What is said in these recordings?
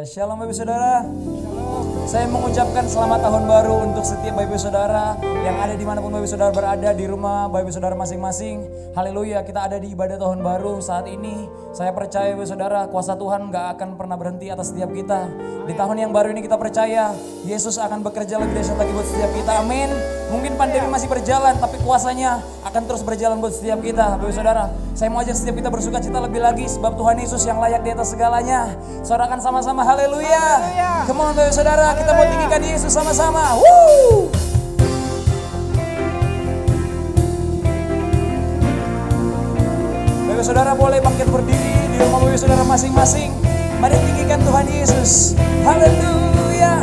Ya, shalom Bapak Saudara. Saya mengucapkan selamat tahun baru untuk setiap Bapak Saudara yang ada dimanapun Bapak Saudara berada, di rumah Bapak Saudara masing-masing. Haleluya, kita ada di ibadah tahun baru saat ini. Saya percaya Bapak Saudara, kuasa Tuhan gak akan pernah berhenti atas setiap kita. Di tahun yang baru ini kita percaya Yesus akan bekerja lebih dahsyat lagi buat setiap kita. Amin. Mungkin pandemi masih berjalan, tapi kuasanya akan terus berjalan buat setiap kita. Bapak Saudara, saya mau ajak setiap kita bersuka cita lebih lagi sebab Tuhan Yesus yang layak di atas segalanya. Saudara akan sama-sama haleluya. Come on Bapak Saudara, kita mau tinggikan Yesus sama-sama. Woo! Bapak Saudara boleh bangkit berdiri di rumah Bapak Saudara masing-masing. Mari tinggikan Tuhan Yesus. Haleluya.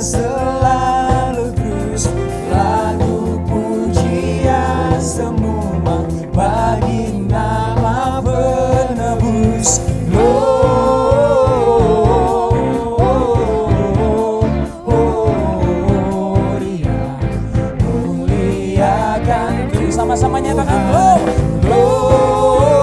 Selalu terus lagu pujian semua bagi nama penebus. Gloria, muliakan. Sama-sama nyatakan gloria.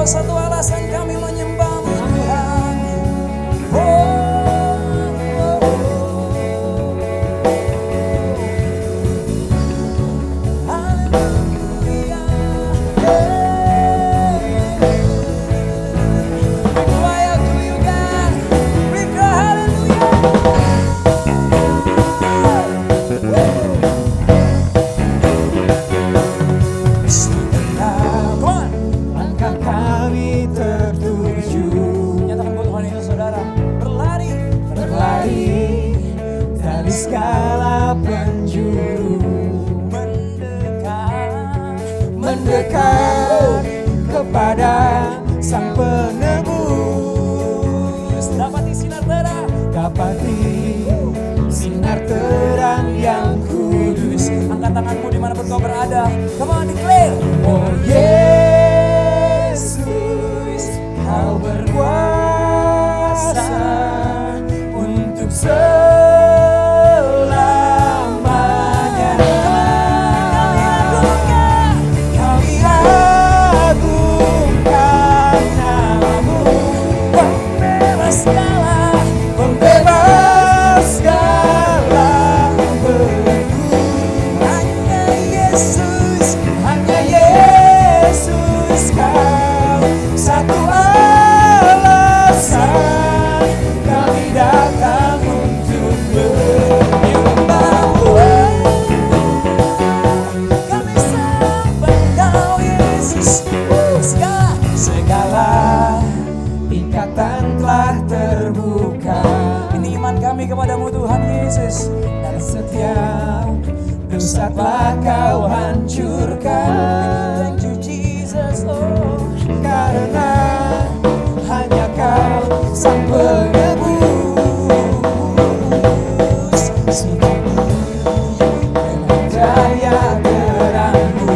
Engkau satu alasan kami menyembah-Mu Tuhan. Oh. Mendekat kepada Sang Penebus, dapati sinar terang, sinar terang yang kudus. Angkat tanganmu dimanapun kau berada. Come on, declare. Oh Yesus, Kau berkuasa untuk kepadamu Tuhan Yesus, dan setiap dosa telah Kau hancurkan. Thank you Jesus, oh, karena hanya Kau Sang Penebus, dengan daya terang-Mu.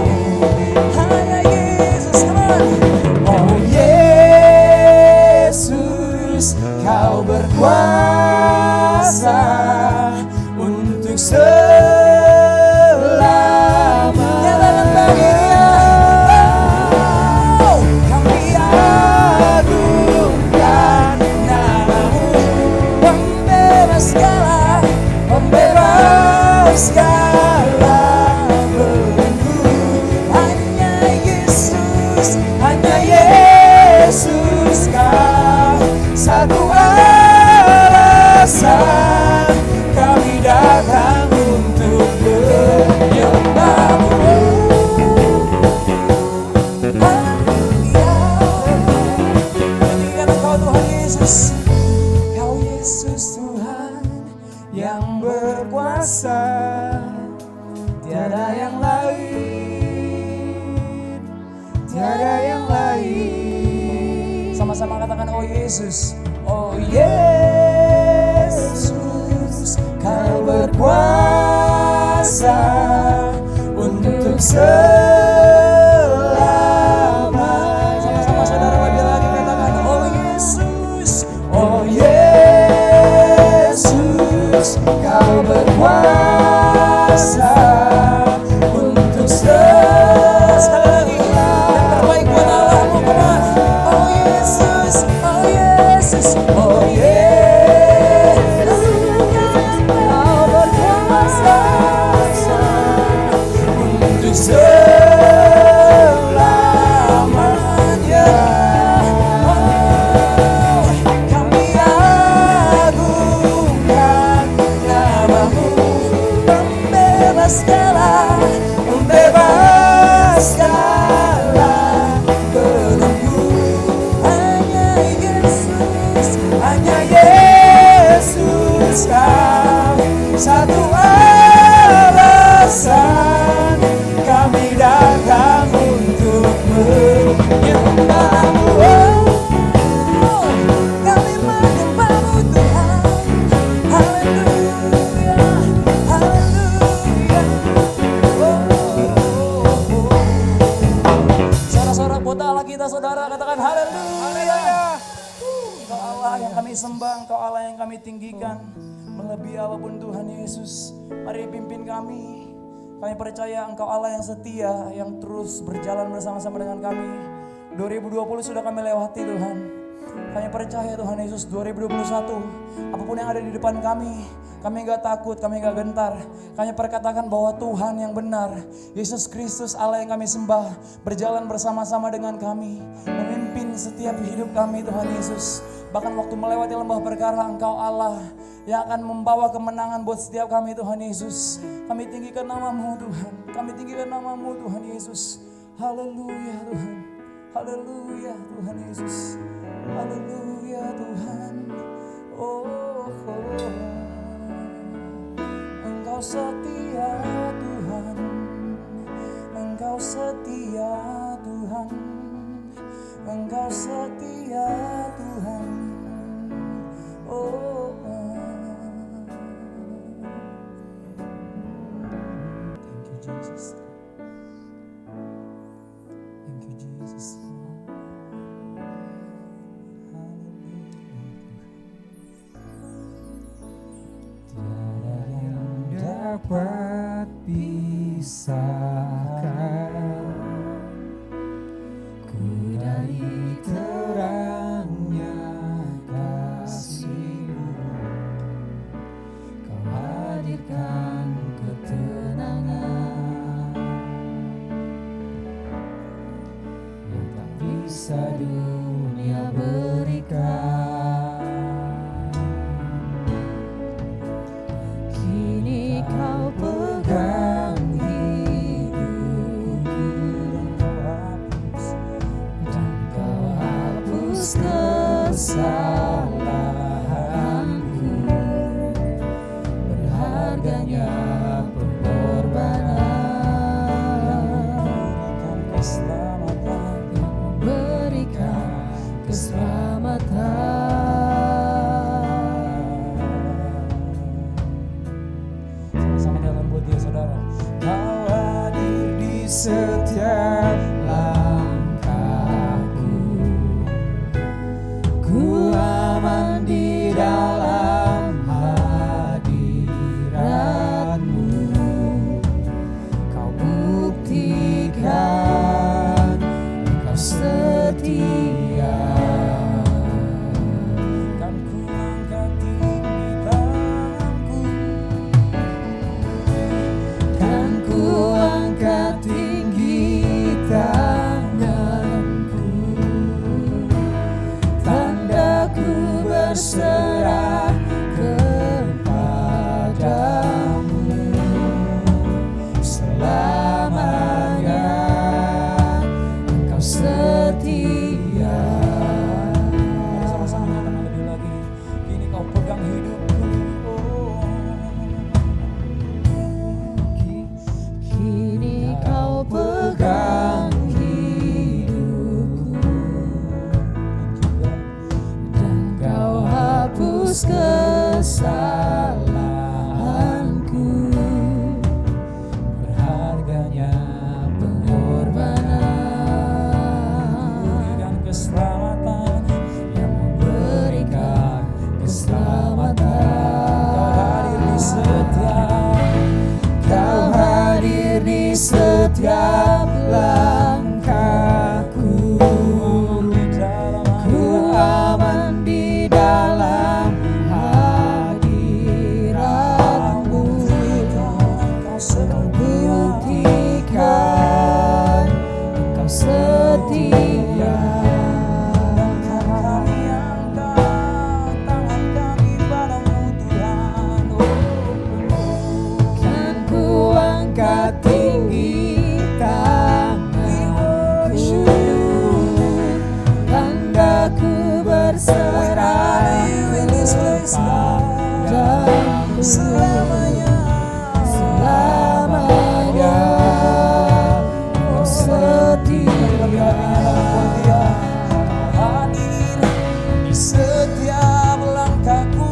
hanya Yesus, teman. Oh Yesus, Kau berkuasa untuk selamanya. Kami agungkan nama-Mu, pembebas segala belenggu. Hanya Yesus Kau satu alasan kami datang untuk menyembah-Mu. Tinggikan Engkau Tuhan Yesus. Kau Yesus Tuhan yang berkuasa, tiada yang lain, tiada yang lain. Sama-sama katakan oh Yesus. Oh Yesus, Kau berkuasa untuk selamanya. Sama-sama saudara lagi katakan oh Yesus. Oh Yesus, Kau berkuasa untuk Sekali lagi, yang terbaik buat Allahmu, benar. Oh Yesus, oh Yesus, oh Yesus, Kau berkuasa untuk selamanya. Kami agungkan nama-Mu, pembebas segala belenggu. Hanya Yesus Kau satu alasan kami datang untuk menyembah-Mu. kami menyembah-Mu Tuhan. Haleluya, haleluya. Sorak-sorak buat Allah kita saudara, katakan haleluya. Engkau Allah yang kami sembah, Engkau Allah yang kami tinggikan. Melebihi apapun Tuhan Yesus. Mari pimpin kami. Kami percaya Engkau Allah yang setia, yang terus berjalan bersama-sama dengan kami. 2020 sudah kami lewati Tuhan. Kami percaya Tuhan Yesus 2021 apapun yang ada di depan kami gak takut, kami gak gentar. Kami perkatakan bahwa Tuhan yang benar, Yesus Kristus Allah yang kami sembah, berjalan bersama-sama dengan kami, memimpin setiap hidup kami Tuhan Yesus. Bahkan waktu melewati lembah perkara, Engkau Allah yang akan membawa kemenangan buat setiap kami Tuhan Yesus. Kami tinggikan nama-Mu Tuhan, kami tinggikan nama-Mu Tuhan Yesus. Haleluya Tuhan, haleluya Tuhan Yesus, haleluya Tuhan. Oh, Engkau setia Tuhan, Engkau setia Tuhan, Engkau setia Tuhan. Oh, thank you Jesus, thank you Jesus. Tiada yang dapat pisahkan ku dari terangnya kasih-Mu. Kau hadirkan ketenangan yang tak bisa dunia berikan. Kini Kau pegang hidupku dan Kau hapus kesalahanku. Berharganya pengorbanan yang memberikan keselamatan. Sama dalam buat dia saudara. Kau hadir di setiap langkahku. Ku aman di dalam hadirat-Mu. Kau buktikan Kau setia. Kan ku angkat tinggi tanganku, Kan ku angkat tinggi tanganku, tandaku berserah kepadamu. Selamanya Engkau setia. mari sama-sama nyatakan lebih lagi. Kini Kau pegang hidupku. Kini Kau pegang hidupku dan Kau hapus kesalahanku. Berharganya pengorbanan Berikan keselamatan, yang memberikan keselamatan. Kau hadir di setiap, Kau hadir di setiap langkahku. Ku aman di dalam hadirat-Mu. Kau buktikan Kau setia. kami angkat tangan kami padamu Tuhan. Kan ku angkat tinggi tanganku, tandaku berserah kepadamu. Selamanya, Selamanya Kau setia. hadir di setiap langkahku.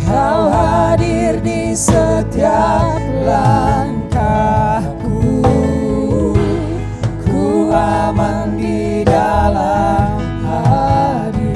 Kau hadir di setiap langkahku. Ku aman di dalam hadirat-Mu.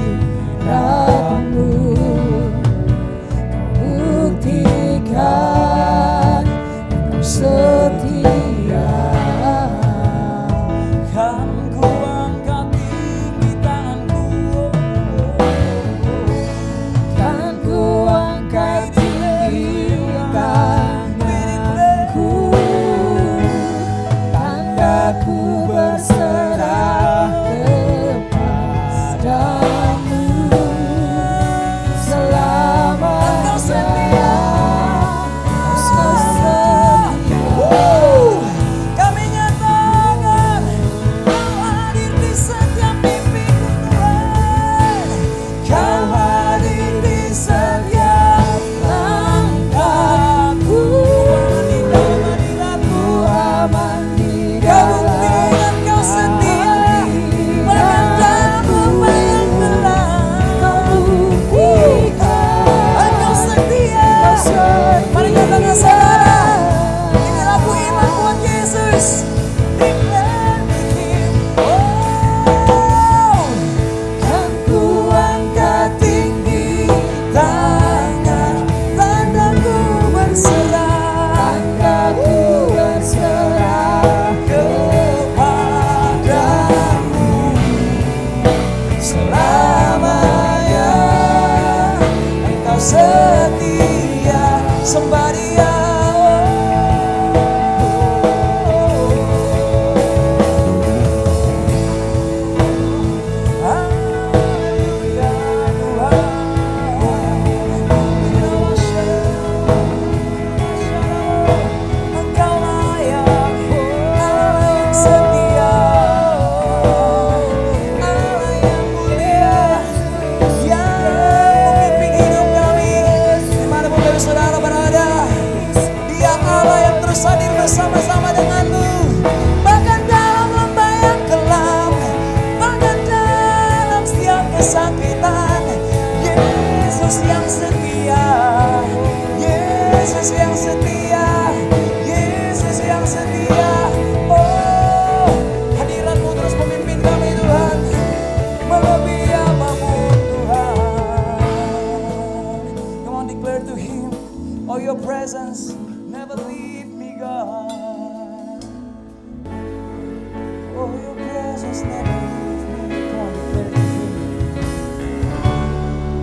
never leave me. Come on, declare it to him.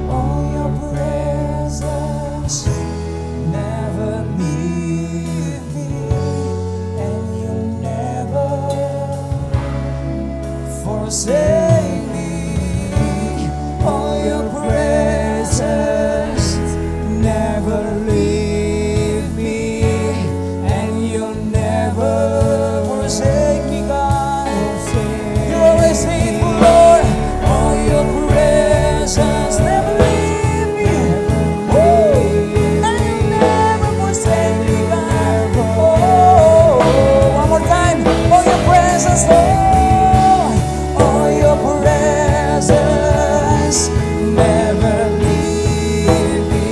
Oh, your presence never leave me, and you never forsake me. Oh, your presence never leave me, and you'll never forsake me, God. You're always faithful, Lord. Oh, your presence never leave me, woo, and you'll never forsake me, God. Oh, one more time. Oh, your presence, Lord. Oh, your presence never leave me,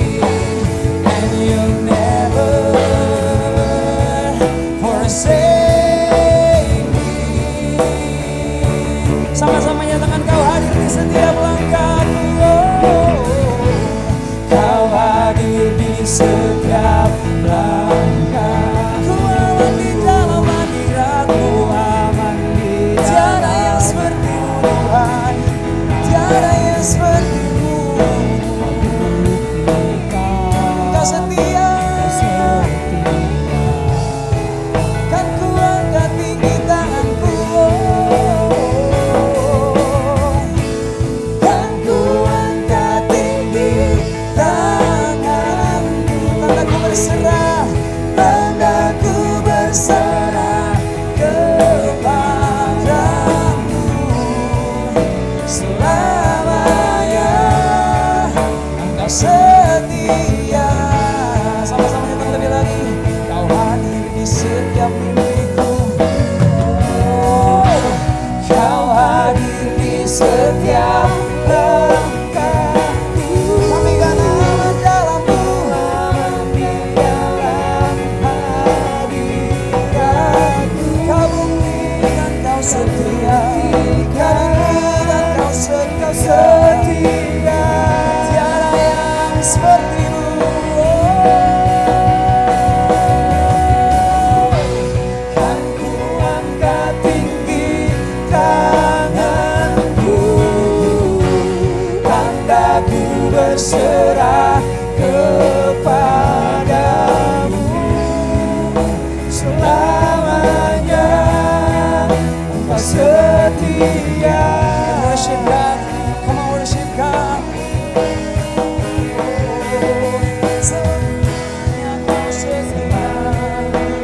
and you'll never forsake me. Sama-sama nyatakan kau hadir di setiap langkahku. Oh, kau hadir di setiap langkah. Ku aman di dalam hadirat-Mu, aman di tiada yang seperti-Mu, Tuhan. Tiada yang seperti-Mu. Kau setia. Kan ku angkat tinggi tanganku. Kan ku angkat tinggi tanganku. Tandaku berserah. Tandaku berserah kepadamu. Selamanya Engkau setia. Sama-sama nyanyi lebih lagi. Kau hadir di setiap mimpiku. Oh, kau hadir di setiap langkahku. Kami kan aman dalam-Mu, aman di dalam hadirat-Mu. Kau buktikan kau setia. Kau buktikan kau setia. Tiada yang seperti-Mu. Kan ku angkat tinggi tanganku. Tandaku berserah kepadamu. Selamanya Engkau setia. Worship God. Come on, worship God. Selamanya Kau setia.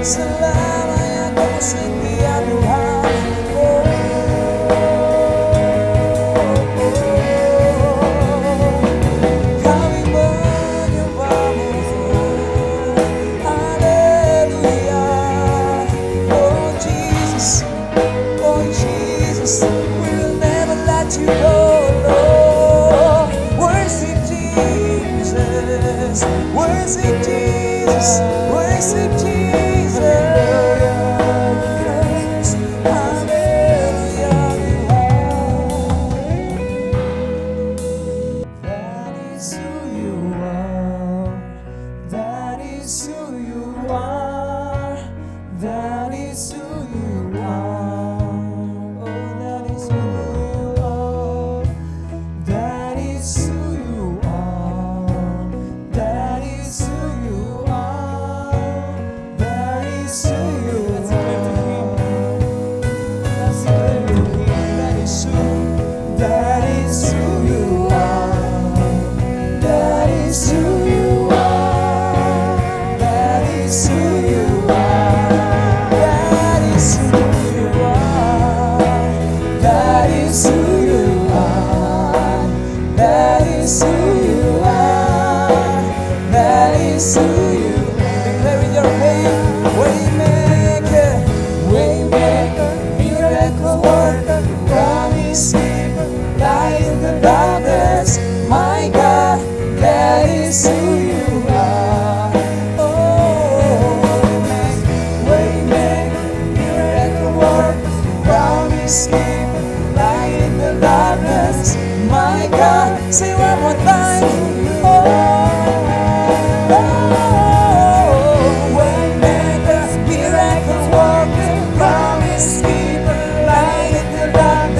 Selamanya Kau setia, Tuhan. Kami menyembah-Mu. Haleluya. Oh Jesus, oh Jesus, we will never let You go, Lord. Worship Jesus, worship Jesus, worship Jesus. Haleluya. That is who You are. That is who You are. That is who You are. Oh, that is who You are. That is who You are. That is who You are. That is who You are. Let's declare to Him. Let's declare to Him. That is who. That is who You are. That is who You are. That is who You are. That is who You are. That is who You are. That is who You are. That is who You are. Declare with your faith. Waymaker, waymaker, miracle worker, promise keeper, light in the darkness. My God, that is who You are. Oh, waymaker, miracle worker, promise keeper, light in the darkness. My God, say one more time. Waymaker, miracle worker, promise keeper, light in the darkness.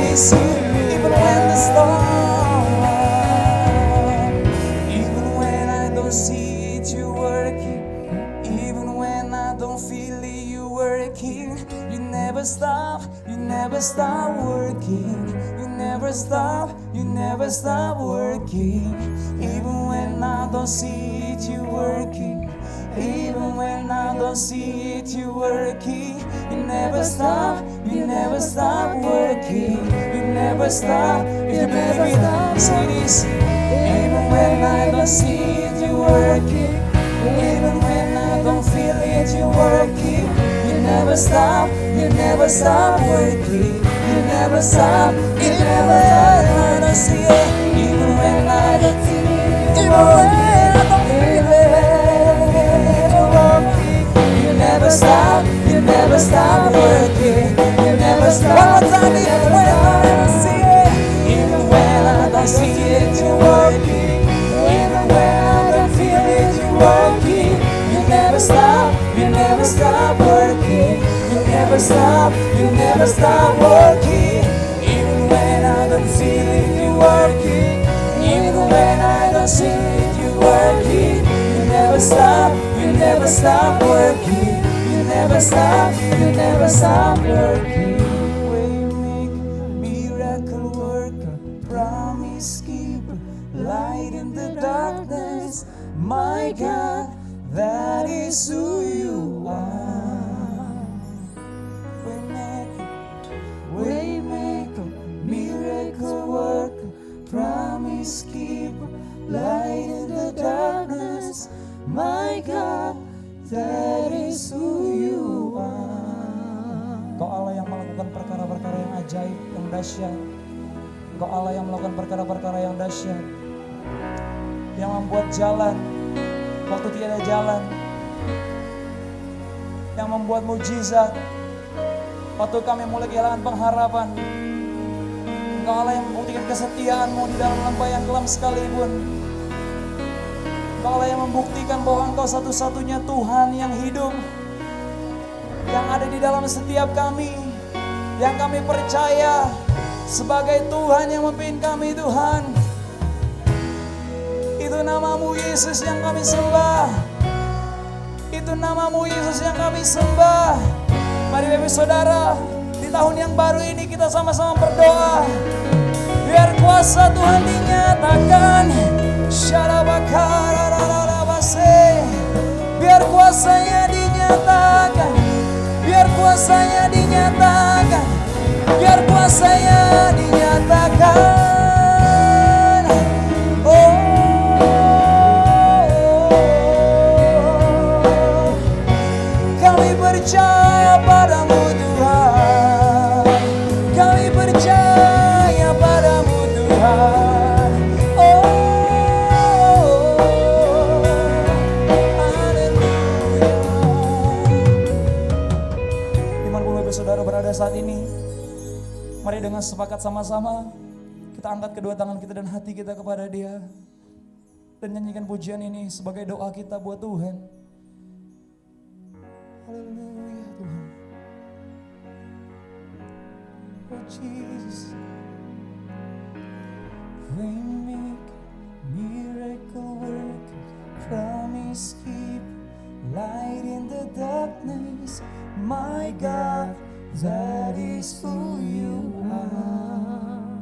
praise you even when the storm, even when I don't see it, you working, even when I don't feel it, you working. You never stop working. You never stop working. Even when I don't see it, you working. Even when I don't see it, you working. You never stop working. You never stop. If you believe it, say this. Even when I don't see it, you working. Even when I don't feel it, you working. You never stop working. You never stop. Even when I don't see it, even when I don't feel it, even when I don't feel it, you're working. You never stop working. You never stop. One more time, even when I don't see it, even when I don't see it, you're working. Even when I don't feel it, you're working. You never stop working. You never stop working. Even when I don't feel it, you're working. Even when I don't see it, you're working. You never stop working. You never stop working. Waymaker, miracle worker, promise keeper, light in the darkness. My God, that is who you are. Waymaker, miracle worker, promise keeper, light in the darkness. My God, that is who you are. Kau Allah yang melakukan perkara-perkara yang ajaib, yang dahsyat. Kau Allah yang melakukan perkara-perkara yang dahsyat, yang membuat jalan waktu tiada jalan, yang membuat mujizat waktu kami mulai kehilangan pengharapan. Engkau Allah yang membuktikan kesetiaan-Mu di dalam lembah yang kelam sekalipun. Engkau Allah yang membuktikan bahwa Engkau satu-satunya Tuhan yang hidup, yang ada di dalam setiap kami, yang kami percaya sebagai Tuhan yang memimpin kami. Tuhan, itu nama-Mu Yesus yang kami sembah. Itu nama-Mu Yesus yang kami sembah. Mari Bapak Saudara, di tahun yang baru ini kita sama-sama berdoa. Biar kuasa Tuhan dinyatakan. Biar kuasanya dinyatakan. Biar kuasanya dinyatakan. Biar kuasanya dinyatakan. Kami percaya padamu Tuhan. Kami percaya padamu Tuhan. Haleluya. Dimanapun Bapak Saudara berada saat ini, mari dengan sepakat sama-sama kita angkat kedua tangan kita dan hati kita kepada Dia dan nyanyikan pujian ini sebagai doa kita buat Tuhan. Haleluya Tuhan. Oh Jesus. Waymaker, miracle worker, promise keeper, light in the darkness. My God, that is who you are.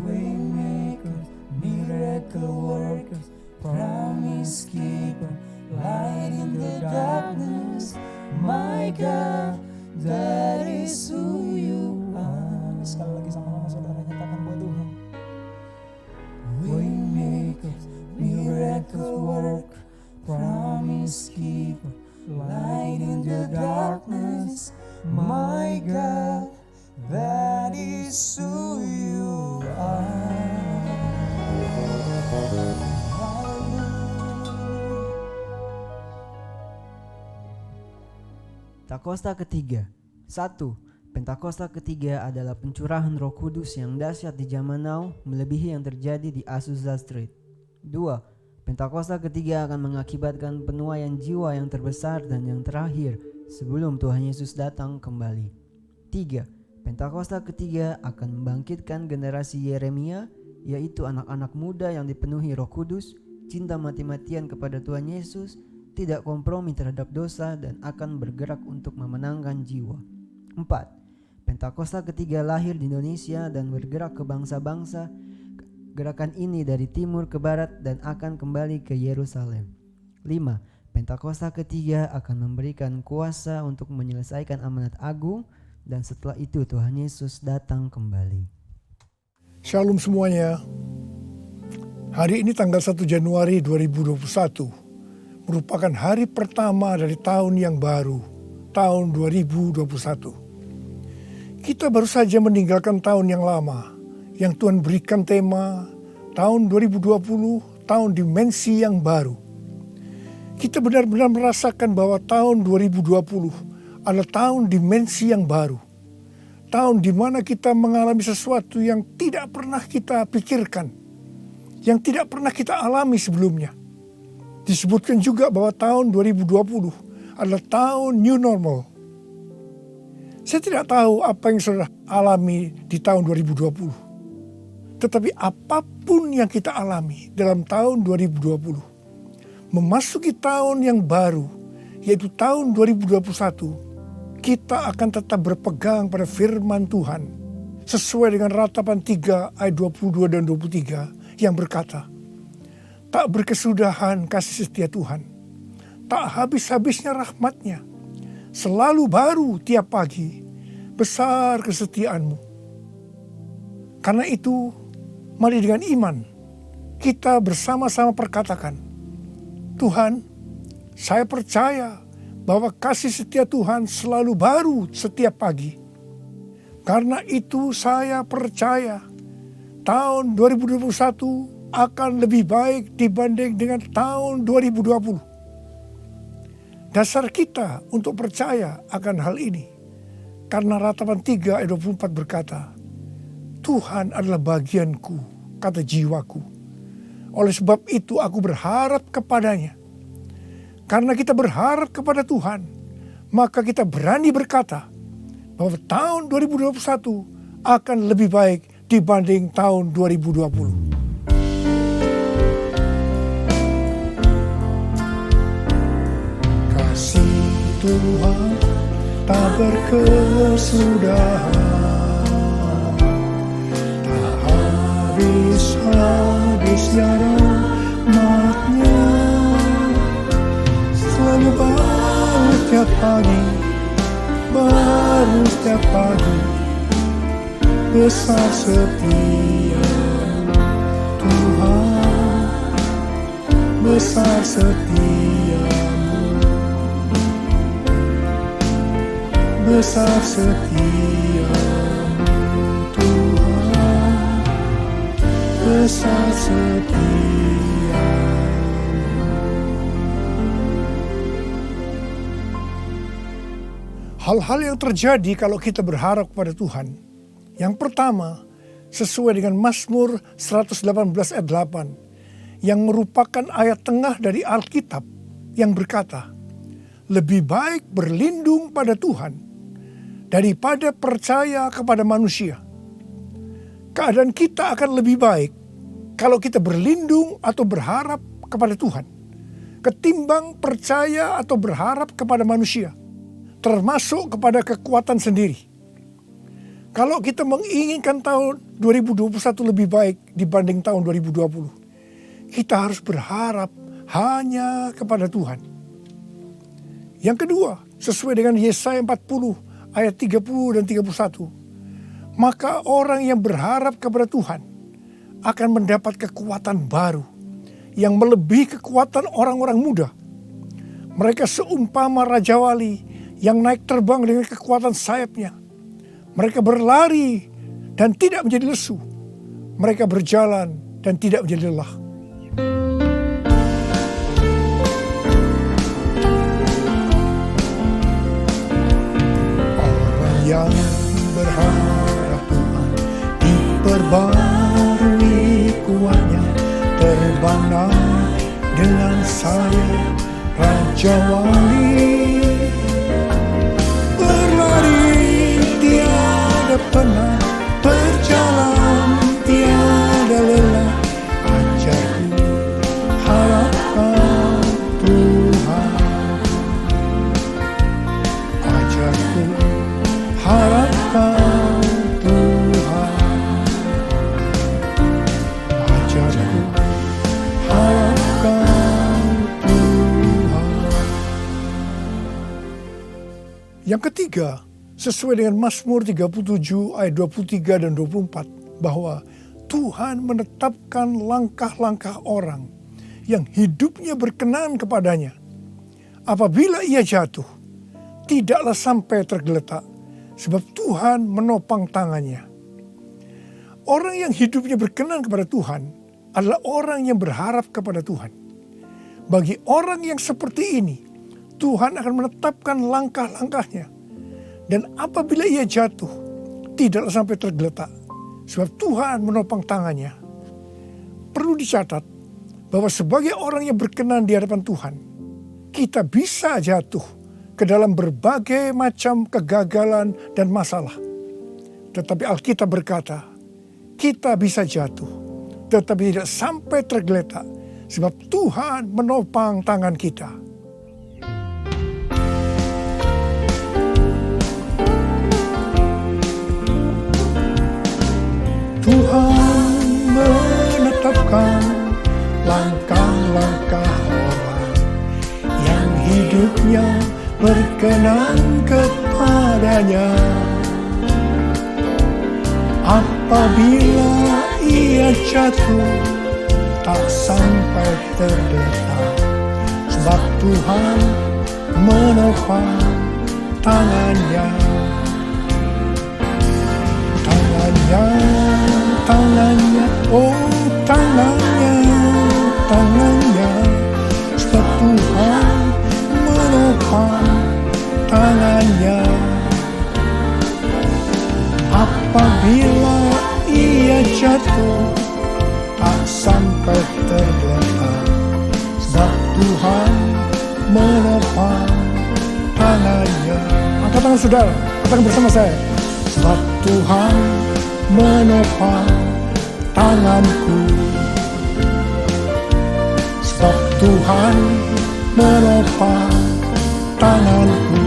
Waymaker, miracle worker, promise keeper, light in the darkness. My God, that is who you are. Sekali lagi sama-sama saudara nyatakan buat Tuhan. Waymaker, miracle worker, promise keeper, light in the darkness. My God, that is who you are. Pentakosta ketiga. 1. Pentakosta ketiga adalah pencurahan Roh Kudus yang dahsyat di zaman now, melebihi yang terjadi di Azusa Street. 2. Pentakosta ketiga akan mengakibatkan penuaian jiwa yang terbesar dan yang terakhir sebelum Tuhan Yesus datang kembali. 3. Pentakosta ketiga akan membangkitkan generasi Yeremia, yaitu anak-anak muda yang dipenuhi Roh Kudus, cinta mati-matian kepada Tuhan Yesus, tidak kompromi terhadap dosa, dan akan bergerak untuk memenangkan jiwa. 4. Pentakosta ketiga lahir di Indonesia dan bergerak ke bangsa-bangsa. Gerakan ini dari timur ke barat dan akan kembali ke Yerusalem. 5. Pentakosta ketiga akan memberikan kuasa untuk menyelesaikan amanat agung, dan setelah itu Tuhan Yesus datang kembali. Shalom semuanya. Hari ini tanggal 1 Januari 2021 merupakan hari pertama dari tahun yang baru, tahun 2021. Kita baru saja meninggalkan tahun yang lama, yang Tuhan berikan tema tahun 2020, tahun dimensi yang baru. Kita benar-benar merasakan bahwa tahun 2020 adalah tahun dimensi yang baru. Tahun di mana kita mengalami sesuatu yang tidak pernah kita pikirkan, yang tidak pernah kita alami sebelumnya. Disebutkan juga bahwa tahun 2020 adalah tahun new normal. Saya tidak tahu apa yang saudara alami di tahun 2020. Tetapi apapun yang kita alami dalam tahun 2020, memasuki tahun yang baru, yaitu tahun 2021, kita akan tetap berpegang pada firman Tuhan sesuai dengan Ratapan 3 ayat 22 dan 23 yang berkata, tak berkesudahan kasih setia Tuhan, tak habis-habisnya rahmatnya, selalu baru tiap pagi, besar kesetiaanmu. Karena itu, mari dengan iman kita bersama-sama perkatakan, Tuhan, saya percaya bahwa kasih setia Tuhan selalu baru setiap pagi. Karena itu saya percaya tahun 2021 akan lebih baik dibanding dengan tahun 2020. Dasar kita untuk percaya akan hal ini, karena Ratapan 3 ayat 24 berkata, Tuhan adalah bagianku, kata jiwaku. Oleh sebab itu aku berharap kepadanya. Karena kita berharap kepada Tuhan, maka kita berani berkata bahwa tahun 2021 akan lebih baik dibanding tahun 2020. Kasih Tuhan tak berkesudahan, tak habis-habisnya rahmatnya, selalu baru setiap pagi, baru setiap pagi, besar setia Tuhan, besar setiamu, besar setiamu Tuhan, besar setiamu. Hal-hal yang terjadi kalau kita berharap kepada Tuhan. Yang pertama, sesuai dengan Mazmur 118 ayat 8, yang merupakan ayat tengah dari Alkitab yang berkata, lebih baik berlindung pada Tuhan daripada percaya kepada manusia. Keadaan kita akan lebih baik kalau kita berlindung atau berharap kepada Tuhan, ketimbang percaya atau berharap kepada manusia, termasuk kepada kekuatan sendiri. Kalau kita menginginkan tahun 2021 lebih baik dibanding tahun 2020, kita harus berharap hanya kepada Tuhan. Yang kedua, sesuai dengan Yesaya 40 ayat 30 dan 31, maka orang yang berharap kepada Tuhan akan mendapat kekuatan baru yang melebihi kekuatan orang-orang muda. Mereka seumpama Raja Wali yang naik terbang dengan kekuatan sayapnya. Mereka berlari dan tidak menjadi lesu. Mereka berjalan dan tidak menjadi lelah. Orang yang berharap Tuhan diperbarui kuatnya, terbanglah dengan sayap Raja Wali. Berlari ketiga, sesuai dengan Mazmur 37 ayat 23 dan 24, bahwa Tuhan menetapkan langkah-langkah orang yang hidupnya berkenan kepadanya. Apabila ia jatuh, tidaklah sampai tergeletak, sebab Tuhan menopang tangannya. Orang yang hidupnya berkenan kepada Tuhan adalah orang yang berharap kepada Tuhan. Bagi orang yang seperti ini, Tuhan akan menetapkan langkah-langkahnya. Dan apabila ia jatuh, tidaklah sampai tergeletak, sebab Tuhan menopang tangannya. Perlu dicatat bahwa sebagai orang yang berkenan di hadapan Tuhan, kita bisa jatuh ke dalam berbagai macam kegagalan dan masalah. Tetapi Alkitab berkata, kita bisa jatuh, tetapi tidak sampai tergeletak, sebab Tuhan menopang tangan kita. Tuhan menetapkan langkah-langkah orang yang hidupnya berkenan kepadanya. Apabila ia jatuh, tak sampai tergeletak, sebab Tuhan menopang tangannya. Tangannya, oh tangannya, sebab Tuhan menopang tangannya. Apabila ia jatuh, tak sampai tergeletak, sebab Tuhan menopang tangannya. Angkat tangan saudara, katakan bersama saya. Sebab Tuhan menopang tanganku. Sebab Tuhan menopang tanganku.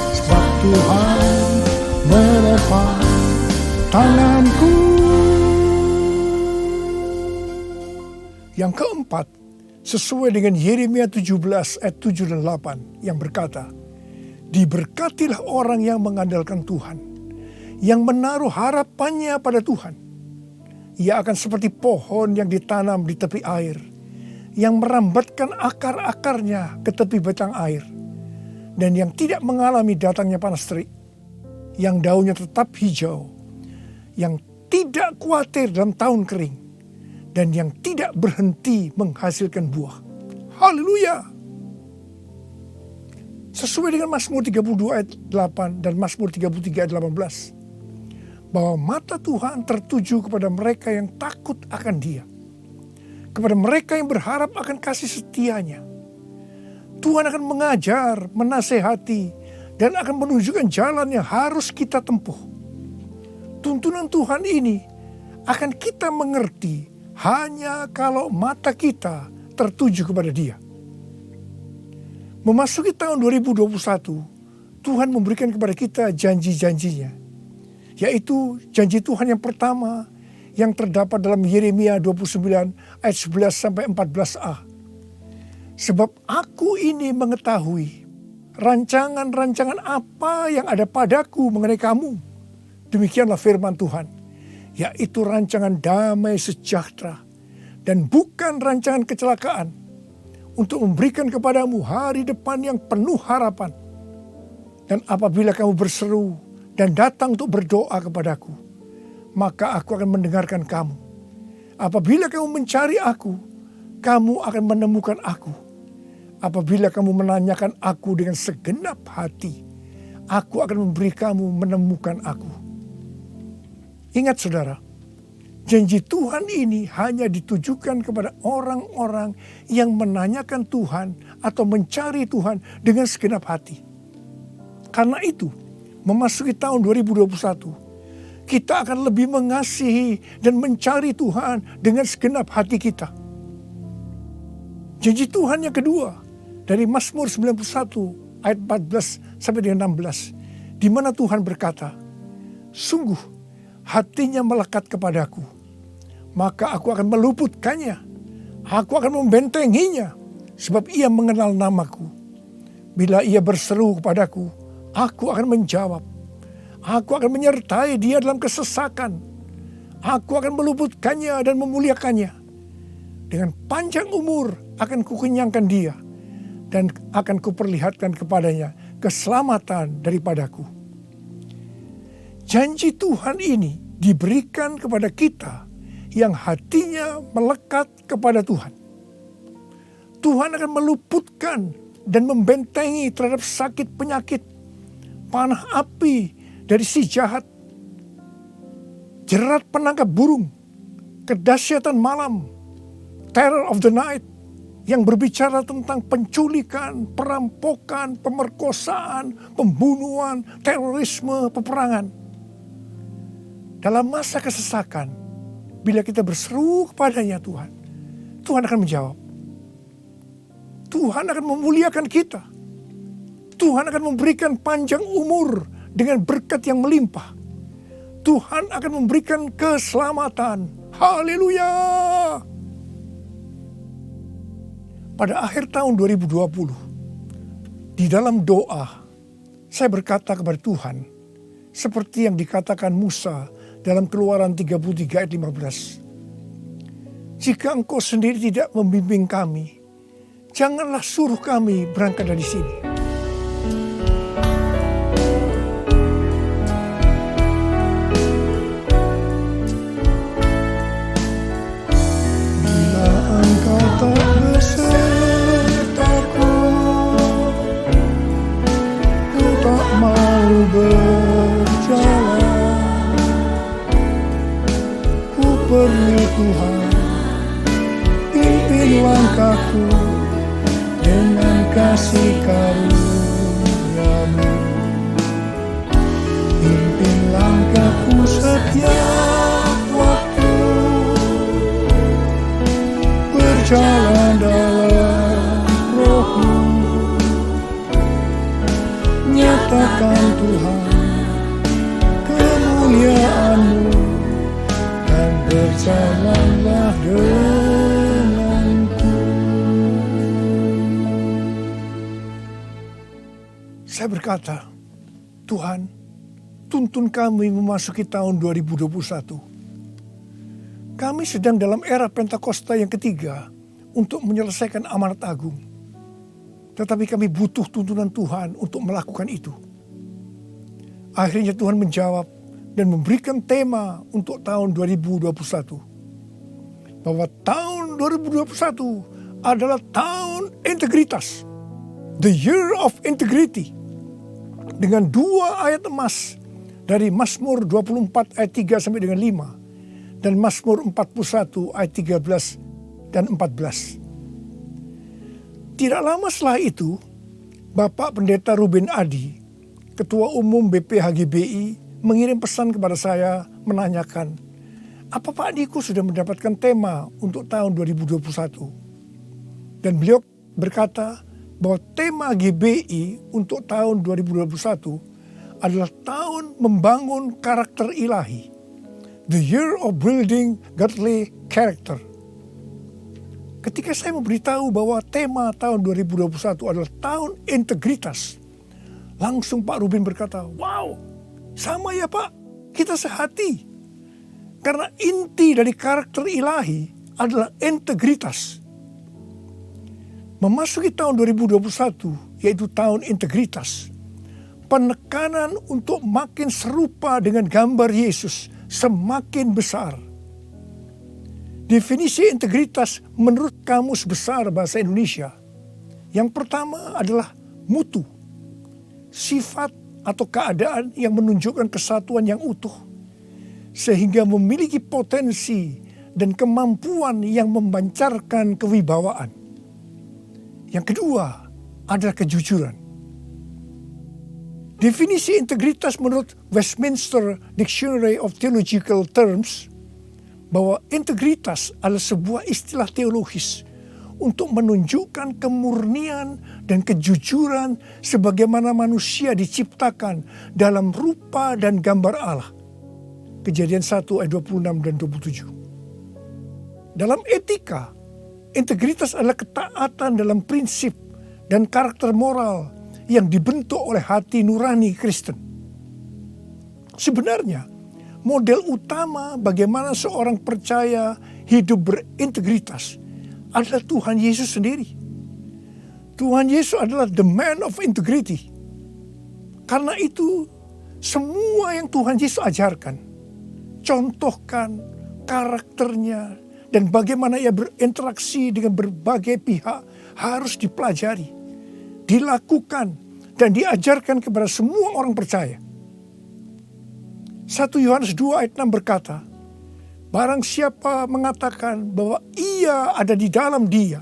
Sebab Tuhan menopang tanganku. Yang keempat, sesuai dengan Yeremia 17 ayat 7 dan 8 yang berkata, diberkatilah orang yang mengandalkan Tuhan, yang menaruh harapannya pada Tuhan. Ia akan seperti pohon yang ditanam di tepi air, yang merambatkan akar-akarnya ke tepi batang air, dan yang tidak mengalami datangnya panas terik, yang daunnya tetap hijau, yang tidak khawatir dalam tahun kering, dan yang tidak berhenti menghasilkan buah. Haleluya! Sesuai dengan Mazmur 32 ayat 8 dan Mazmur 33 ayat 18. Bahwa mata Tuhan tertuju kepada mereka yang takut akan Dia. Kepada mereka yang berharap akan kasih setianya. Tuhan akan mengajar, menasehati, dan akan menunjukkan jalan yang harus kita tempuh. Tuntunan Tuhan ini akan kita mengerti hanya kalau mata kita tertuju kepada Dia. Memasuki tahun 2021, Tuhan memberikan kepada kita janji-janjinya. Yaitu janji Tuhan yang pertama yang terdapat dalam Yeremia 29 ayat 11 sampai 14a. Sebab aku ini mengetahui rancangan-rancangan apa yang ada padaku mengenai kamu. Demikianlah firman Tuhan. Yaitu rancangan damai sejahtera dan bukan rancangan kecelakaan, untuk memberikan kepadamu hari depan yang penuh harapan. Dan apabila kamu berseru dan datang untuk berdoa kepadaku, maka aku akan mendengarkan kamu. Apabila kamu mencari aku, kamu akan menemukan aku. Apabila kamu menanyakan aku dengan segenap hati, aku akan memberi kamu menemukan aku. Ingat saudara, janji Tuhan ini hanya ditujukan kepada orang-orang yang menanyakan Tuhan atau mencari Tuhan dengan segenap hati. Karena itu, memasuki tahun 2021, kita akan lebih mengasihi dan mencari Tuhan dengan segenap hati kita. Janji Tuhan yang kedua dari Mazmur 91 ayat 14 sampai dengan 16, di mana Tuhan berkata, sungguh hatinya melekat kepadaku, maka aku akan meluputkannya. Aku akan membentenginya, sebab ia mengenal namaku. Bila ia berseru kepadaku, aku akan menjawab. Aku akan menyertai dia dalam kesesakan. Aku akan meluputkannya dan memuliakannya. Dengan panjang umur akan kukenyangkan dia. Dan akan kuperlihatkan kepadanya keselamatan daripadaku. Janji Tuhan ini diberikan kepada kita yang hatinya melekat kepada Tuhan. Tuhan akan meluputkan dan membentengi terhadap sakit penyakit, panah api dari si jahat, jerat penangkap burung, kedahsyatan malam, terror of the night, yang berbicara tentang penculikan, perampokan, pemerkosaan, pembunuhan, terorisme, peperangan. Dalam masa kesesakan, bila kita berseru kepadanya Tuhan, Tuhan akan menjawab. Tuhan akan memuliakan kita. Tuhan akan memberikan panjang umur dengan berkat yang melimpah. Tuhan akan memberikan keselamatan. Haleluya! Pada akhir tahun 2020, di dalam doa, saya berkata kepada Tuhan, seperti yang dikatakan Musa dalam Keluaran 33 ayat 15. Jika Engkau sendiri tidak membimbing kami, janganlah suruh kami berangkat dari sini. Bila Engkau tak besertaku, ku tak mau berjalan. Ku perlu Tuhan, pimpin langkahku dengan kasih karunia-Mu. Pimpin langkahku setiap waktu, berjalan dalam Roh-Mu. Nyatakan Tuhan kemuliaan-Mu, dan berjalanlah denganku. Saya berkata, Tuhan, tuntun kami memasuki tahun 2021. Kami sedang dalam era Pentakosta yang ketiga untuk menyelesaikan amanat agung. Tetapi kami butuh tuntunan Tuhan untuk melakukan itu. Akhirnya Tuhan menjawab dan memberikan tema untuk tahun 2021. Bahwa tahun 2021 adalah tahun integritas. The year of integrity. Dengan 2 ayat emas dari Mazmur 24 ayat 3 sampai dengan 5 dan Mazmur 41 ayat 13 dan 14. Tidak lama setelah itu, Bapak Pendeta Ruben Adi, Ketua Umum BPHGBI, mengirim pesan kepada saya menanyakan, apa Pak Diko sudah mendapatkan tema untuk tahun 2021? Dan beliau berkata, bahwa tema GBI untuk tahun 2021 adalah tahun membangun karakter ilahi. The year of building godly character. Ketika saya memberitahu bahwa tema tahun 2021 adalah tahun integritas, langsung Pak Ruben berkata, wow, sama ya Pak, kita sehati. Karena inti dari karakter ilahi adalah integritas. Memasuki tahun 2021, yaitu tahun integritas, penekanan untuk makin serupa dengan gambar Yesus semakin besar. Definisi integritas menurut Kamus Besar Bahasa Indonesia, yang pertama adalah mutu, sifat atau keadaan yang menunjukkan kesatuan yang utuh, sehingga memiliki potensi dan kemampuan yang memancarkan kewibawaan. Yang kedua adalah kejujuran. Definisi integritas menurut Westminster Dictionary of Theological Terms, bahwa integritas adalah sebuah istilah teologis untuk menunjukkan kemurnian dan kejujuran sebagaimana manusia diciptakan dalam rupa dan gambar Allah. Kejadian 1 ayat 26 dan 27. Dalam etika, integritas adalah ketaatan dalam prinsip dan karakter moral yang dibentuk oleh hati nurani Kristen. Sebenarnya, model utama bagaimana seorang percaya hidup berintegritas adalah Tuhan Yesus sendiri. Tuhan Yesus adalah the man of integrity. Karena itu, semua yang Tuhan Yesus ajarkan, contohkan karakternya, dan bagaimana ia berinteraksi dengan berbagai pihak harus dipelajari, dilakukan, dan diajarkan kepada semua orang percaya. 1 Yohanes 2 ayat 6 berkata, barang siapa mengatakan bahwa ia ada di dalam dia,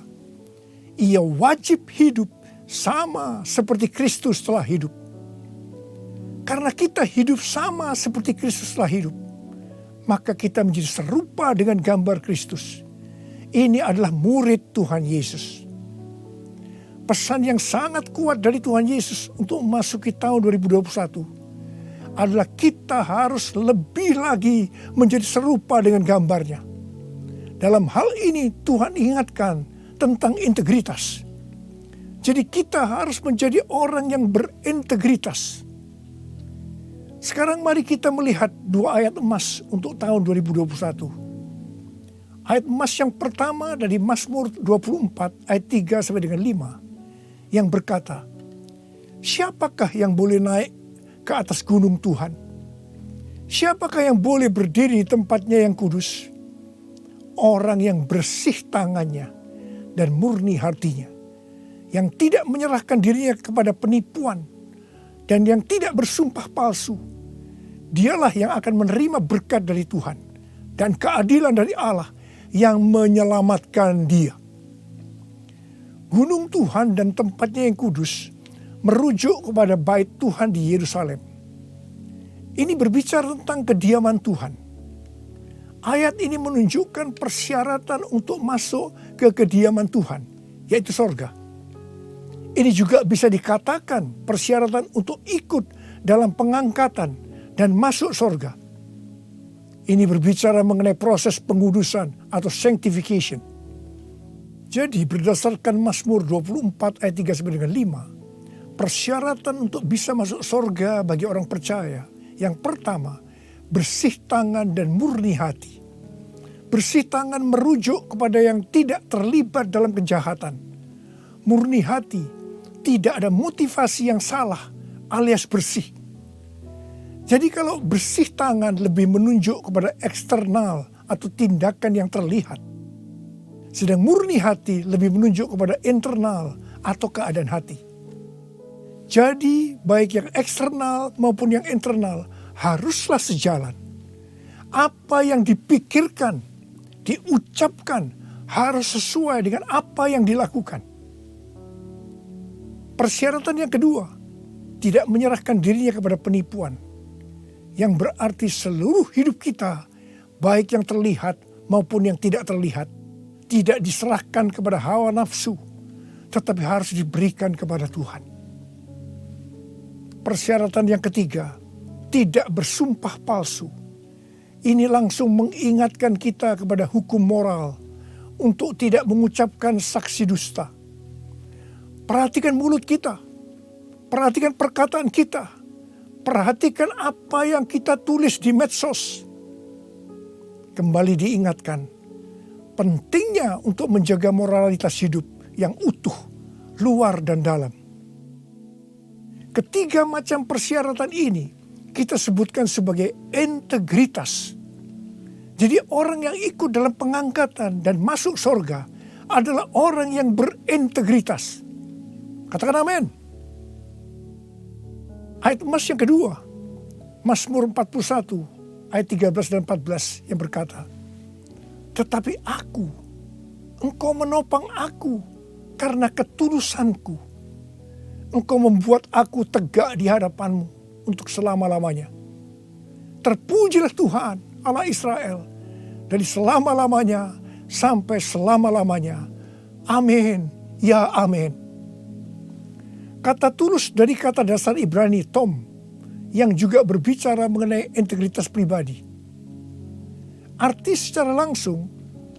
ia wajib hidup sama seperti Kristus telah hidup. Karena kita hidup sama seperti Kristus telah hidup, maka kita menjadi serupa dengan gambar Kristus. Ini adalah murid Tuhan Yesus. Pesan yang sangat kuat dari Tuhan Yesus untuk memasuki tahun 2021 adalah kita harus lebih lagi menjadi serupa dengan gambarnya. Dalam hal ini Tuhan ingatkan tentang integritas. Jadi kita harus menjadi orang yang berintegritas. Sekarang mari kita melihat 2 ayat emas untuk tahun 2021. Ayat emas yang pertama dari Mazmur 24 ayat 3 sampai dengan 5 yang berkata, siapakah yang boleh naik ke atas gunung Tuhan? Siapakah yang boleh berdiri di tempatnya yang kudus? Orang yang bersih tangannya dan murni hatinya, yang tidak menyerahkan dirinya kepada penipuan dan yang tidak bersumpah palsu. Dialah yang akan menerima berkat dari Tuhan dan keadilan dari Allah yang menyelamatkan dia. Gunung Tuhan dan tempatnya yang kudus merujuk kepada bait Tuhan di Yerusalem. Ini berbicara tentang kediaman Tuhan. Ayat ini menunjukkan persyaratan untuk masuk ke kediaman Tuhan, yaitu sorga. Ini juga bisa dikatakan persyaratan untuk ikut dalam pengangkatan dan masuk sorga. Ini berbicara mengenai proses pengudusan atau sanctification. Jadi berdasarkan Mazmur 24 ayat 3 sampai dengan 5, persyaratan untuk bisa masuk sorga bagi orang percaya, yang pertama, bersih tangan dan murni hati. Bersih tangan merujuk kepada yang tidak terlibat dalam kejahatan. Murni hati, tidak ada motivasi yang salah alias bersih. Jadi kalau bersih tangan lebih menunjuk kepada eksternal atau tindakan yang terlihat. Sedang murni hati lebih menunjuk kepada internal atau keadaan hati. Jadi baik yang eksternal maupun yang internal haruslah sejalan. Apa yang dipikirkan, diucapkan harus sesuai dengan apa yang dilakukan. Persyaratan yang kedua, tidak menyerahkan dirinya kepada penipuan. Yang berarti seluruh hidup kita, baik yang terlihat maupun yang tidak terlihat, tidak diserahkan kepada hawa nafsu, tetapi harus diberikan kepada Tuhan. Persyaratan yang ketiga, tidak bersumpah palsu. Ini langsung mengingatkan kita kepada hukum moral untuk tidak mengucapkan saksi dusta. Perhatikan mulut kita, perhatikan perkataan kita, perhatikan apa yang kita tulis di medsos. Kembali diingatkan, pentingnya untuk menjaga moralitas hidup yang utuh, luar dan dalam. Ketiga macam persyaratan ini kita sebutkan sebagai integritas. Jadi orang yang ikut dalam pengangkatan dan masuk surga adalah orang yang berintegritas. Katakan amin. Ayat emas yang kedua, Mazmur 41 ayat 13 dan 14 yang berkata, tetapi aku, engkau menopang aku karena ketulusanku. Engkau membuat aku tegak di hadapanmu untuk selama-lamanya. Terpujilah Tuhan Allah Israel dari selama-lamanya sampai selama-lamanya. Amin, ya amin. Kata tulus dari kata dasar Ibrani tom yang juga berbicara mengenai integritas pribadi. Arti secara langsung,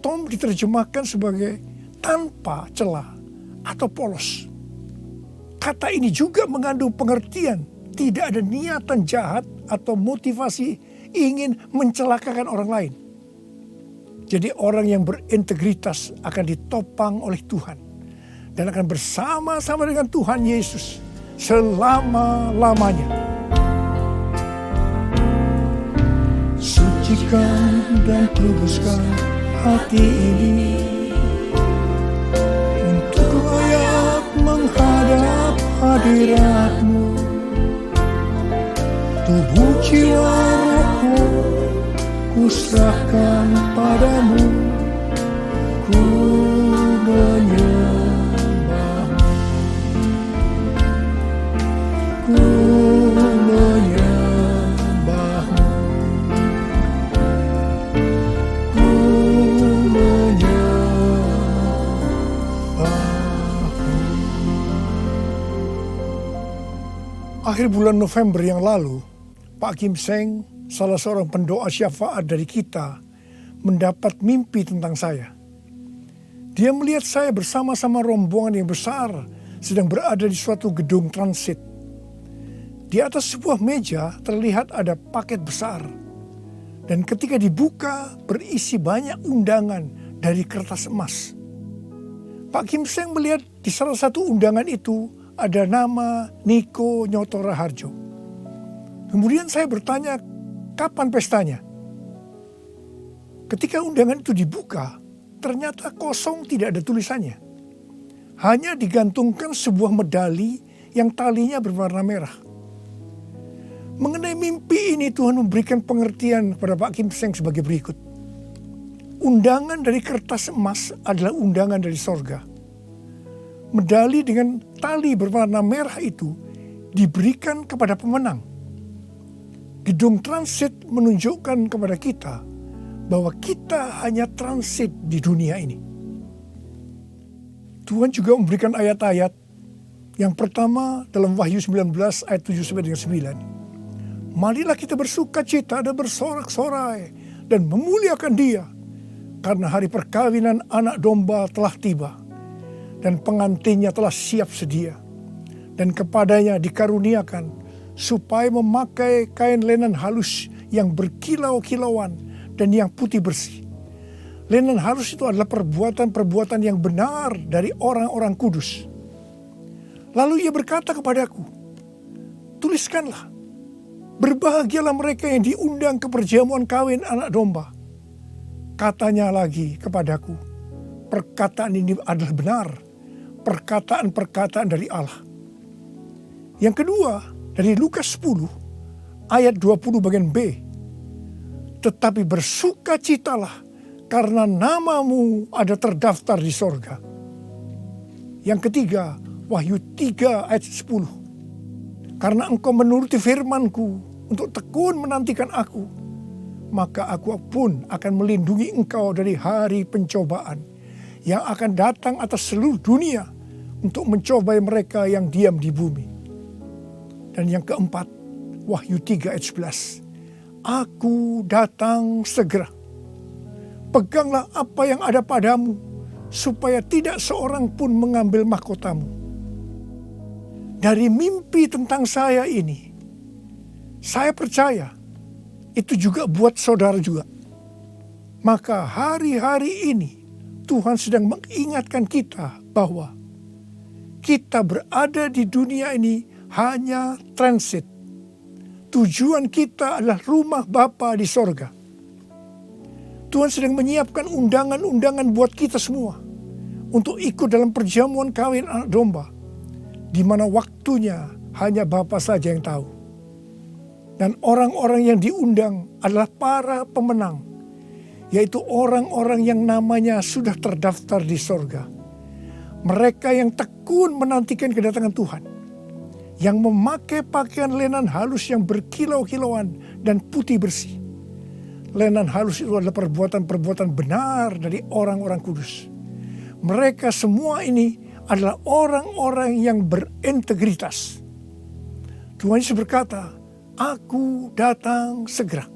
tom diterjemahkan sebagai tanpa celah atau polos. Kata ini juga mengandung pengertian tidak ada niatan jahat atau motivasi ingin mencelakakan orang lain. Jadi orang yang berintegritas akan ditopang oleh Tuhan dan akan bersama-sama dengan Tuhan Yesus selama-lamanya. Sucikan dan kuduskan hati ini untuk layak menghadap hadirat-Mu. Tubuh jiwa rohku kuserahkan padamu, ku menyembah-Mu, ku menyembah-Mu, ku menyembah-Mu. Akhir bulan November yang lalu, Pak Kim Seng, salah seorang pendoa syafaat dari kita, mendapat mimpi tentang saya. Dia melihat saya bersama-sama rombongan yang besar sedang berada di suatu gedung transit. Di atas sebuah meja terlihat ada paket besar. Dan ketika dibuka berisi banyak undangan dari kertas emas. Pak Kim Seng melihat di salah satu undangan itu ada nama Niko Nyoto Raharjo. Kemudian saya bertanya, kapan pestanya? Ketika undangan itu dibuka, ternyata kosong, tidak ada tulisannya. Hanya digantungkan sebuah medali yang talinya berwarna merah. Mengenai mimpi ini Tuhan memberikan pengertian kepada Pak Kim Seng sebagai berikut. Undangan dari kertas emas adalah undangan dari sorga. Medali dengan tali berwarna merah itu diberikan kepada pemenang. Gedung transit menunjukkan kepada kita bahwa kita hanya transit di dunia ini. Tuhan juga memberikan ayat-ayat. Yang pertama dalam Wahyu 19 ayat 7-9. Marilah kita bersuka cita dan bersorak-sorai dan memuliakan Dia, karena hari perkawinan anak domba telah tiba dan pengantinnya telah siap sedia, dan kepadanya dikaruniakan supaya memakai kain lenan halus yang berkilau-kilauan dan yang putih bersih. Lenan halus itu adalah perbuatan-perbuatan yang benar dari orang-orang kudus. Lalu ia berkata kepadaku, tuliskanlah, berbahagialah mereka yang diundang ke perjamuan kawin anak domba. Katanya lagi kepadaku, perkataan ini adalah benar, perkataan-perkataan dari Allah. Yang kedua, dari Lukas 10 ayat 20 bagian B. Tetapi bersukacitalah karena namamu ada terdaftar di sorga. Yang ketiga, Wahyu 3 ayat 10. Karena engkau menuruti firmanku untuk tekun menantikan aku, maka aku pun akan melindungi engkau dari hari pencobaan yang akan datang atas seluruh dunia untuk mencobai mereka yang diam di bumi. Dan yang keempat, Wahyu 3 ayat 11. Aku datang segera. Peganglah apa yang ada padamu, supaya tidak seorang pun mengambil mahkotamu. Dari mimpi tentang saya ini, saya percaya itu juga buat saudara juga. Maka hari-hari ini Tuhan sedang mengingatkan kita bahwa kita berada di dunia ini hanya transit. Tujuan kita adalah rumah Bapa di sorga. Tuhan sedang menyiapkan undangan-undangan buat kita semua untuk ikut dalam perjamuan kawin anak domba, di mana waktunya hanya Bapa saja yang tahu. Dan orang-orang yang diundang adalah para pemenang, yaitu orang-orang yang namanya sudah terdaftar di sorga. Mereka yang tekun menantikan kedatangan Tuhan, yang memakai pakaian lenan halus yang berkilau-kilauan dan putih bersih. Lenan halus itu adalah perbuatan-perbuatan benar dari orang-orang kudus. Mereka semua ini adalah orang-orang yang berintegritas. Tuhan Yesus berkata, aku datang segera.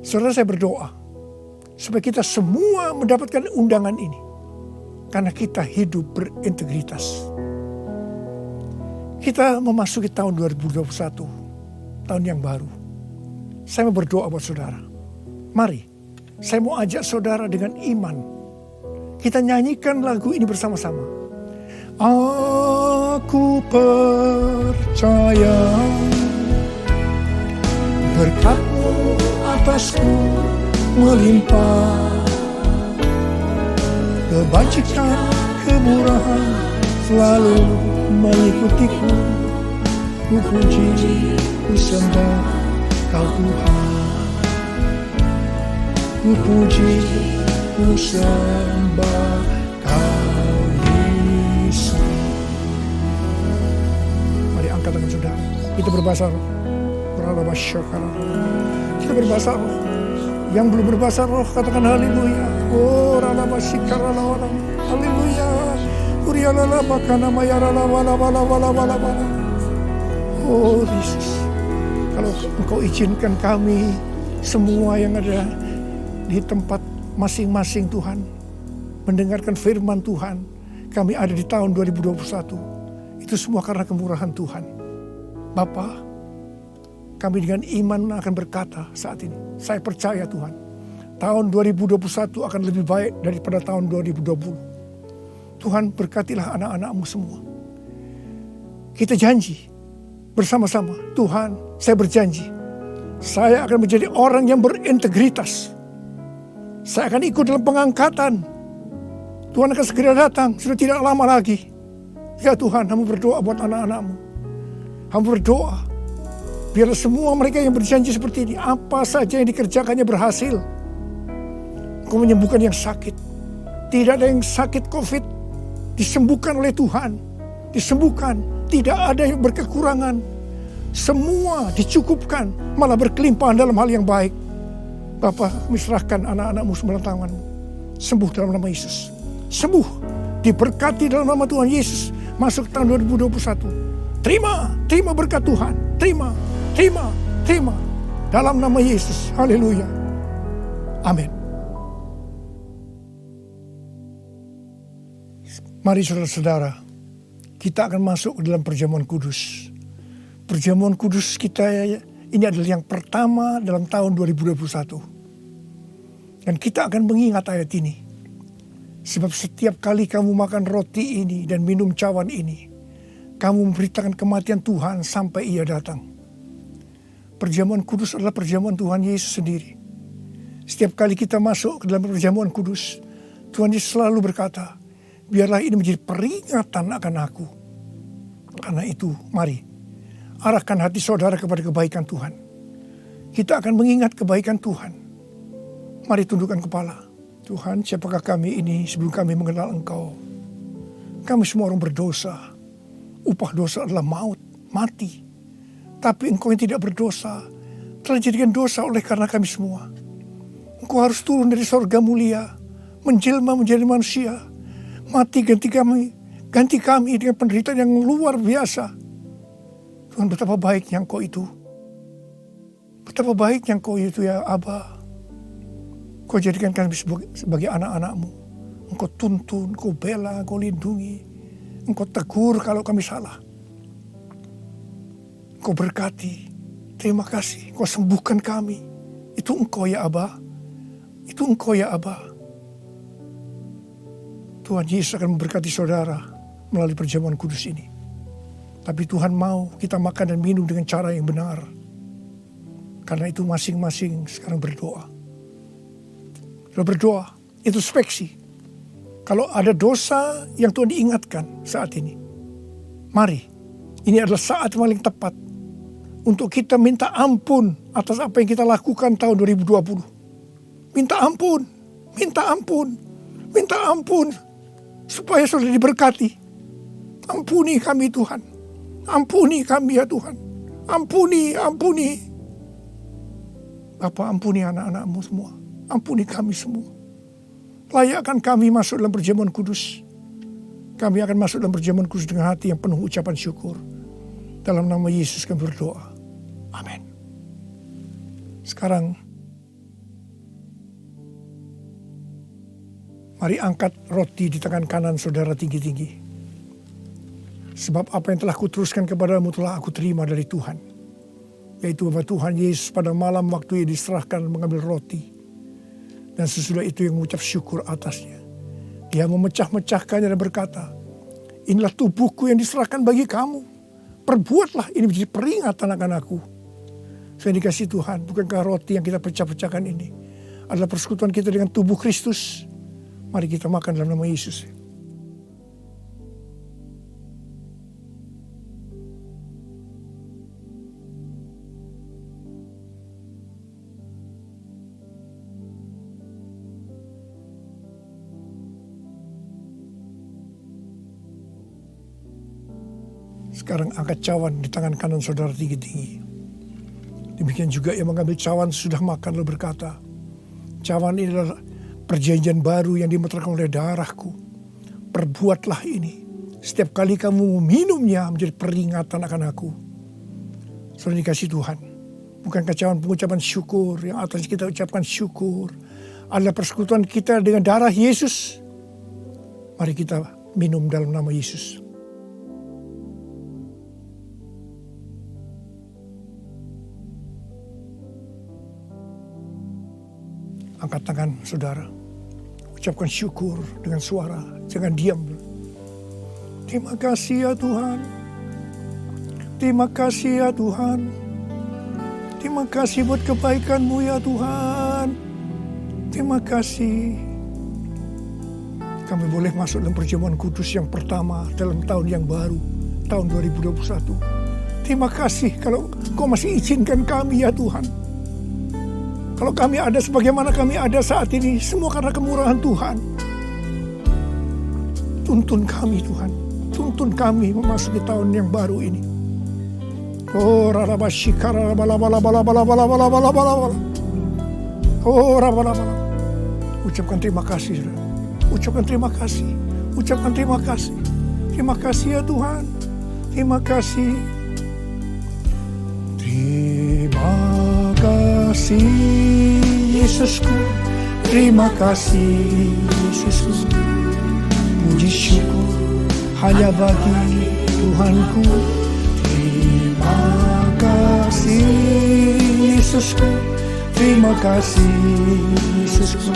Saudara, saya berdoa supaya kita semua mendapatkan undangan ini, karena kita hidup berintegritas. Kita memasuki tahun 2021, tahun yang baru. Saya mau berdoa buat saudara. Mari, saya mau ajak saudara dengan iman. Kita nyanyikan lagu ini bersama-sama. Aku percaya berkat-Mu atasku melimpah, kebajikan, kemurahan selalu mengikutiku. Ku puji, ku sembah Kau Tuhan. Ku puji, ku sembah Kau Yesus. Mari angkat tangan saudara. Kita berbahasa roh. Kita berbahasa roh. Yang belum berbahasa roh katakan haleluya. Oh ralabasikaralah. Haleluya. Urialala bakana mayarala wala wala wala wala wala. Oh Yesus, kalau Engkau izinkan kami semua yang ada di tempat masing-masing Tuhan mendengarkan firman Tuhan, kami ada di tahun 2021. Itu semua karena kemurahan Tuhan. Bapa, kami dengan iman akan berkata saat ini, saya percaya Tuhan, tahun 2021 akan lebih baik daripada tahun 2020. Tuhan berkatilah anak-anak-Mu semua. Kita janji bersama-sama, Tuhan, saya berjanji, saya akan menjadi orang yang berintegritas. Saya akan ikut dalam pengangkatan. Tuhan akan segera datang, sudah tidak lama lagi. Ya Tuhan, Hamba berdoa buat anak-anak-Mu. Hamba berdoa, biarlah semua mereka yang berjanji seperti ini, apa saja yang dikerjakannya berhasil. Engkau menyembuhkan yang sakit. Tidak ada yang sakit COVID, disembuhkan oleh Tuhan. Disembuhkan. Tidak ada yang berkekurangan. Semua dicukupkan. Malah berkelimpahan dalam hal yang baik. Bapa, serahkan anak-anak-Mu semua dalam tangan-Mu. Sembuh dalam nama Yesus. Sembuh. Diberkati dalam nama Tuhan Yesus. Masuk tahun 2021. Terima berkat Tuhan. Terima. Dalam nama Yesus. Haleluya. Amin. Mari saudara-saudara, kita akan masuk ke dalam perjamuan kudus. Perjamuan kudus kita ini adalah yang pertama dalam tahun 2021. Dan kita akan mengingat ayat ini. Sebab setiap kali kamu makan roti ini dan minum cawan ini, kamu memberitakan kematian Tuhan sampai Ia datang. Perjamuan kudus adalah perjamuan Tuhan Yesus sendiri. Setiap kali kita masuk ke dalam perjamuan kudus, Tuhan Yesus selalu berkata, biarlah ini menjadi peringatan akan aku. Karena itu, mari arahkan hati saudara kepada kebaikan Tuhan. Kita akan mengingat kebaikan Tuhan. Mari tundukkan kepala. Tuhan, siapakah kami ini sebelum kami mengenal Engkau? Kami semua orang berdosa. Upah dosa adalah maut, mati. Tapi Engkau yang tidak berdosa telah dijadikan dosa oleh karena kami semua. Engkau harus turun dari sorga mulia, menjelma menjadi manusia, mati ganti kami dengan penderitaan yang luar biasa. Tuhan, betapa baiknya Engkau itu. Betapa baiknya Engkau itu ya Aba. Kau jadikan kami sebagai anak-anak-Mu. Engkau tuntun, Engkau bela, Engkau lindungi. Engkau tegur kalau kami salah. Engkau berkati. Terima kasih. Engkau sembuhkan kami. Itu Engkau ya Aba. Itu Engkau ya Aba. Tuhan Yesus akan memberkati saudara melalui perjamuan kudus ini. Tapi Tuhan mau kita makan dan minum dengan cara yang benar. Karena itu masing-masing sekarang berdoa. Kalau berdoa, introspeksi. Kalau ada dosa yang Tuhan diingatkan saat ini, mari, ini adalah saat paling tepat untuk kita minta ampun atas apa yang kita lakukan tahun 2020. Minta ampun, supaya saudara diberkati. Ampuni kami Tuhan, ampuni kami ya Tuhan, ampuni. Bapa, ampuni anak-anak-Mu semua. Ampuni kami semua. Layakkan kami masuk dalam perjamuan kudus. Kami akan masuk dalam perjamuan kudus dengan hati yang penuh ucapan syukur. Dalam nama Yesus kami berdoa. Amin. Sekarang, mari angkat roti di tangan kanan saudara tinggi-tinggi. Sebab apa yang telah kuteruskan kepadamu telah aku terima dari Tuhan. Yaitu bahwa Tuhan Yesus pada malam waktu ia diserahkan mengambil roti. Dan sesudah itu yang mengucap syukur atasnya. Dia memecah-mecahkannya dan berkata, inilah tubuhku yang diserahkan bagi kamu. Perbuatlah ini menjadi peringatan akan aku. Saya dikasih Tuhan, bukankah roti yang kita pecah-pecahkan ini adalah persekutuan kita dengan tubuh Kristus? Mari kita makan dalam nama Yesus. Sekarang angkat cawan di tangan kanan saudara tinggi-tinggi. Demikian juga yang mengambil cawan sudah makan lalu berkata, cawan ini adalah perjanjian baru yang dimeteraikan oleh darahku. Perbuatlah ini. Setiap kali kamu meminumnya menjadi peringatan akan aku. Saudara dikasih Tuhan. Bukankah cawan pengucapan syukur yang atas kita ucapkan syukur adalah persekutuan kita dengan darah Yesus. Mari kita minum dalam nama Yesus. Angkat tangan saudara. Ucapkan syukur dengan suara. Jangan diam. Terima kasih ya Tuhan. Terima kasih ya Tuhan. Terima kasih buat kebaikan-Mu ya Tuhan. Terima kasih. Kami boleh masuk dalam perjamuan kudus yang pertama dalam tahun yang baru. Tahun 2021. Terima kasih kalau Kau masih izinkan kami ya Tuhan. Kalau kami ada sebagaimana kami ada saat ini, semua karena kemurahan Tuhan. Tuntun kami Tuhan, tuntun kami memasuki tahun yang baru ini. Oh rarabashikara bala. Oh rabalabala. Ucapkan terima kasih, saudara. Ucapkan terima kasih. Ucapkan terima kasih. Terima kasih ya Tuhan. Terima kasih. Terima kasih Yesusku, terima kasih Yesusku. Puji syukur hanya bagi Tuhanku. Terima kasih Yesusku, terima kasih Yesusku.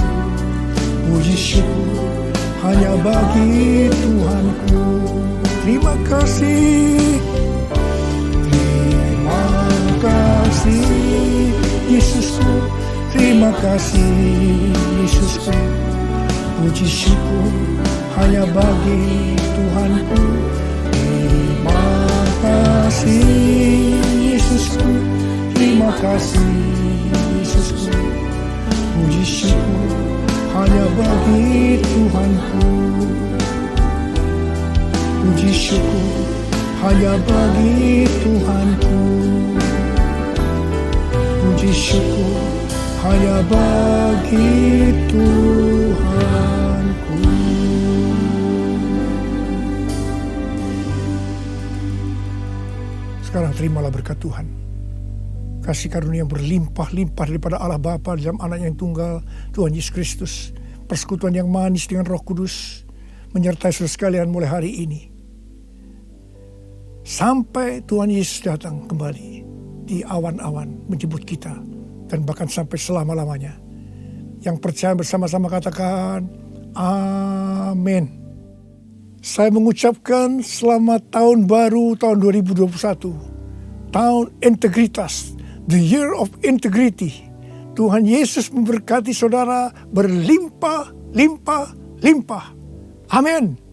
Puji syukur hanya bagi Tuhanku. Terima kasih. Terima kasih Yesusku, terima kasih Yesusku. Puji syukur hanya bagi Tuhanku. Terima kasih Yesusku, terima kasih Yesusku. Puji syukur hanya bagi Tuhanku. Puji syukur hanya bagi Tuhanku. Puji syukur hanya bagi Tuhanku. Sekarang terimalah berkat Tuhan. Kasih karunia yang berlimpah-limpah daripada Allah Bapa dalam Anak yang tunggal, Tuhan Yesus Kristus. Persekutuan yang manis dengan Roh Kudus menyertai saudara sekalian mulai hari ini. Sampai Tuhan Yesus datang kembali di awan-awan menjemput kita. Dan bahkan sampai selama-lamanya. Yang percaya bersama-sama katakan, amin. Saya mengucapkan selamat tahun baru tahun 2021. Tahun integritas. The year of integrity. Tuhan Yesus memberkati saudara berlimpah, limpah, limpah. Amin.